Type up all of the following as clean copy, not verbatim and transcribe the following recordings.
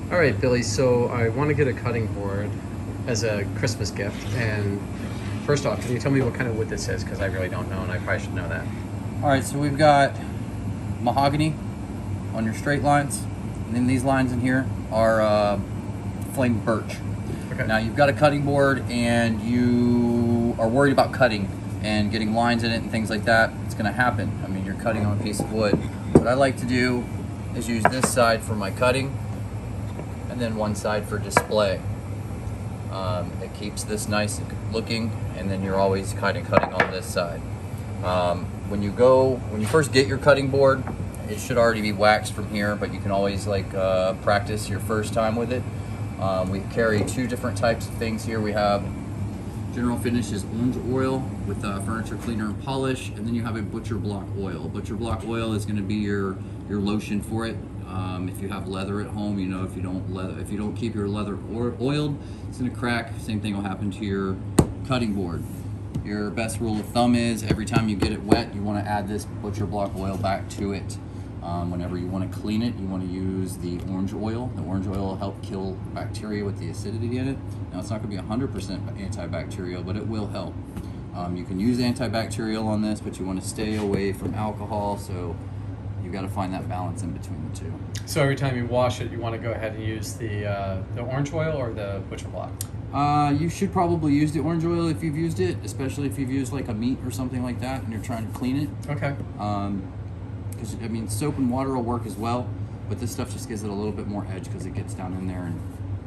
All right, Billy, so I want to get a cutting board as a Christmas gift. And first off, can you tell me what kind of wood this is? Because I really don't know, and I probably should know that. All right, so we've got mahogany on your straight lines, and then these lines in here are flame birch. Okay. Now you've got a cutting board and you are worried about cutting and getting lines in it and things like that. It's gonna happen. I mean, you're cutting on a piece of wood. What I like to do is use this side for my cutting and then one side for display. It keeps this nice looking, and then you're always kind of cutting on this side. When you first get your cutting board, it should already be waxed from here, but you can always practice your first time with it. We carry two different types of things here. We have General Finishes orange oil with furniture cleaner and polish, and then you have a butcher block oil. Butcher block oil is going to be your lotion for it. If you have leather at home, you know if you don't keep your leather oiled, it's going to crack. Same thing will happen to your cutting board. Your best rule of thumb is every time you get it wet, you want to add this butcher block oil back to it. Whenever you want to clean it, you want to use the orange oil. The orange oil will help kill bacteria with the acidity in it. Now, it's not going to be 100% antibacterial, but it will help. You can use antibacterial on this, but you want to stay away from alcohol, so you've got to find that balance in between the two. So every time you wash it, you want to go ahead and use the orange oil or the butcher block? You should probably use the orange oil if you've used it, especially if you've used like a meat or something like that and you're trying to clean it. Okay. Because I mean, soap and water will work as well, but this stuff just gives it a little bit more edge because it gets down in there and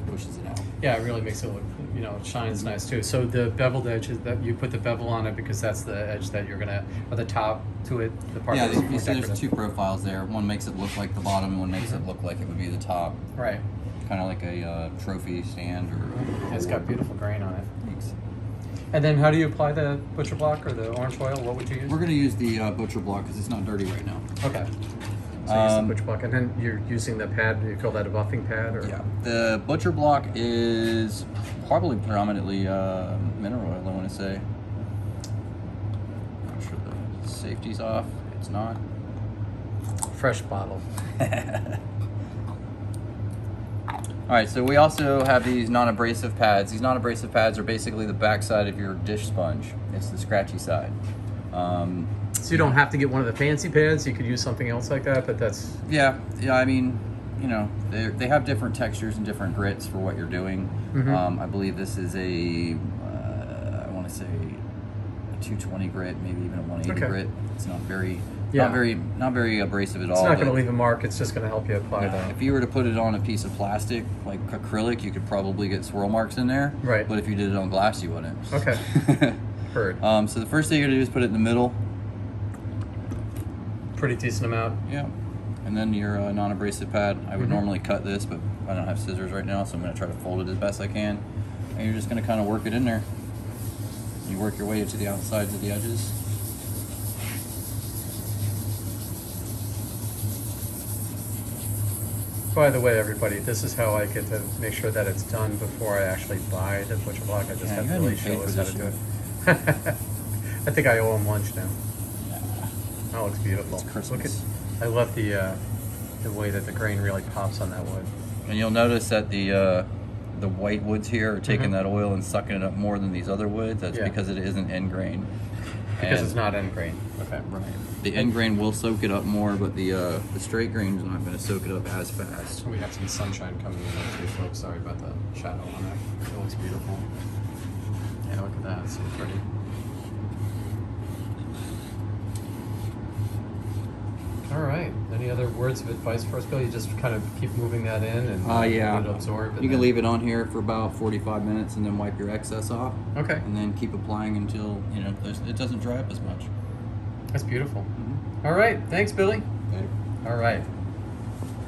pushes it out. Yeah, it really makes it look, it shines nice too. So the beveled edge is that you put the bevel on it because that's the edge that you're gonna, or the top to it, the part Yeah, that's you more see decorative. there's two profiles there. One makes it look like the bottom, and one makes it look like it would be the top. Right. Kind of like a trophy stand or. It's got beautiful grain on it. Thanks. And then how do you apply the butcher block or the orange oil? What would you use? We're going to use the butcher block because it's not dirty right now. Okay. So use the butcher block, and then you're using the pad. Do you call that a buffing pad? Or? Yeah. The butcher block is probably predominantly mineral oil, I want to say. Not sure the safety's off. It's not. Fresh bottle. All right, so we also have these non-abrasive pads. These non-abrasive pads are basically the backside of your dish sponge. It's the scratchy side. So you don't have to get one of the fancy pads. You could use something else like that, but that's... Yeah. I mean, they have different textures and different grits for what you're doing. Mm-hmm. I believe this is I want to say a 220 grit, maybe even a 180 grit. It's not very... Yeah. Not very abrasive at all. It's not going to leave a mark. It's just going to help you apply Yeah, if you were to put it on a piece of plastic, like acrylic, you could probably get swirl marks in there. Right. But if you did it on glass, you wouldn't. Okay. Heard. So the first thing you're going to do is put it in the middle. Pretty decent amount. Yeah. And then your non-abrasive pad. I would normally cut this, but I don't have scissors right now, so I'm going to try to fold it as best I can. And you're just going to kind of work it in there. You work your way to the outsides of the edges. By the way, everybody, this is how I get to make sure that it's done before I actually buy the butcher block. I just have to really show us how to do it. I think I owe him lunch now. Yeah. That looks beautiful. It's Christmas. I love the way that the grain really pops on that wood. And you'll notice that the white woods here are taking that oil and sucking it up more than these other woods. That's because it isn't end grain. Because it's not end grain. Okay. Right. The end grain will soak it up more, but the straight grain is not going to soak it up as fast. We have some sunshine coming in there too, folks. Sorry about the shadow on that. It looks beautiful. Yeah, look at that. It's so pretty. All right. Any other words of advice for us, Bill? You just kind of keep moving that in and let it absorb. And you can leave it on here for about 45 minutes and then wipe your excess off. Okay. And then keep applying until it doesn't dry up as much. That's beautiful. All right. Thanks, Billy. Later. All right.